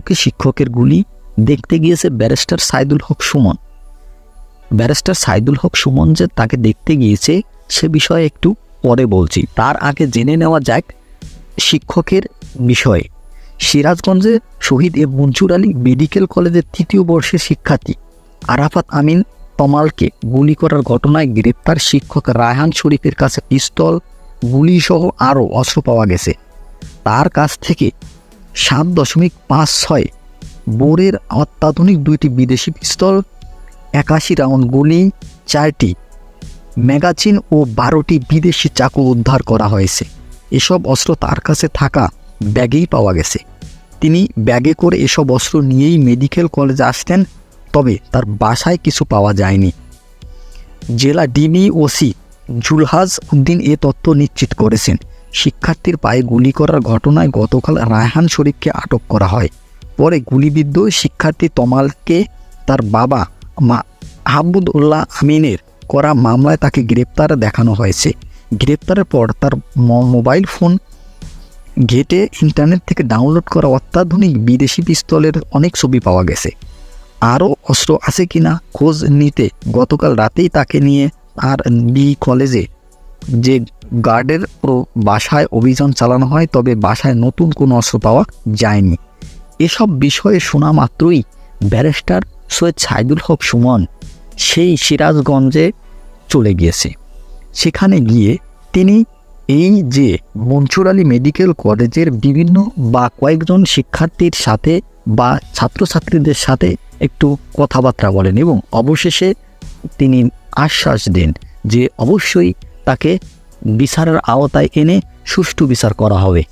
আলোকে শিক্ষকের গুলি দেখতে গিয়েছে ব্যারিস্টার সাইদুল হক সুমন। ব্যারিস্টার সাইদুল হক সুমন যে তাকে দেখতে গিয়েছে সে বিষয়ে একটু পরে বলছি। তার আগে জেনে নেওয়া যাক শিক্ষকের বিষয়ে। সিরাজগঞ্জে শহীদ মনসুর আলী মেডিকেল কলেজের 3য় বর্ষের শিক্ষার্থী আরাফাত আমিন তমালকে গুলি করার ঘটনায় গ্রেপ্তার শিক্ষক রায়হান শরীফের কাছে পিস্তল, গুলিসহ আরও অস্ত্র পাওয়া গেছে। তার কাছ থেকে 7.56 বোরের অত্যাধুনিক 2টি বিদেশি পিস্তল, 81 রাউন্ড গুলি, 4টি ম্যাগাজিন ও 12টি বিদেশি চাকু উদ্ধার করা হয়েছে। এসব অস্ত্র তার কাছে থাকা ব্যাগেই পাওয়া গেছে। তিনি ব্যাগে করে এসব অস্ত্র নিয়েই মেডিকেল কলেজে আসতেন, তবে তার বাসায় কিছু পাওয়া যায়নি। জেলা ডিবি-ওসি জুলহাজ উদ্দিন এ তথ্য নিশ্চিত করেছেন। শিক্ষার্থীর পায়ে গুলি করার ঘটনায় গতকাল রায়হান শরীফকে আটক করা হয়। পরে গুলিবিদ্ধ শিক্ষার্থী তমালকে তার বাবা মাহমুদুল্লাহ আমিনের করা মামলায় তাকে গ্রেপ্তার দেখানো হয়েছে। গ্রেপ্তারের পর তার মোবাইল ফোন ঘেটে ইন্টারনেট থেকে ডাউনলোড করা অত্যাধুনিক বিদেশি পিস্তলের অনেক ছবি পাওয়া গেছে। আরও অস্ত্র আছে কিনা খোঁজ নিতে গতকাল রাতেই তাকে নিয়ে আর বি কলেজে যে গার্ডের বাসায় অভিযান চালানো হয়, তবে বাসায় নতুন কোনো অস্ত্র পাওয়া যায়নি। এসব বিষয়ে শোনা মাত্রই ব্যারিস্টার সৈয়দ সাইদুল হক সুমন সেই সিরাজগঞ্জে চলে গিয়েছে। সেখানে গিয়ে তিনি এই যে মনসুর আলী মেডিকেল কলেজের বিভিন্ন বা কয়েকজন শিক্ষার্থীর সাথে বা ছাত্রছাত্রীদের সাথে একটু কথাবার্তা বলেন এবং অবশেষে তিনি আশ্বাস দেন যে অবশ্যই তাকে বিচারের আওতায় এনে সুষ্ঠু বিচার করা হবে।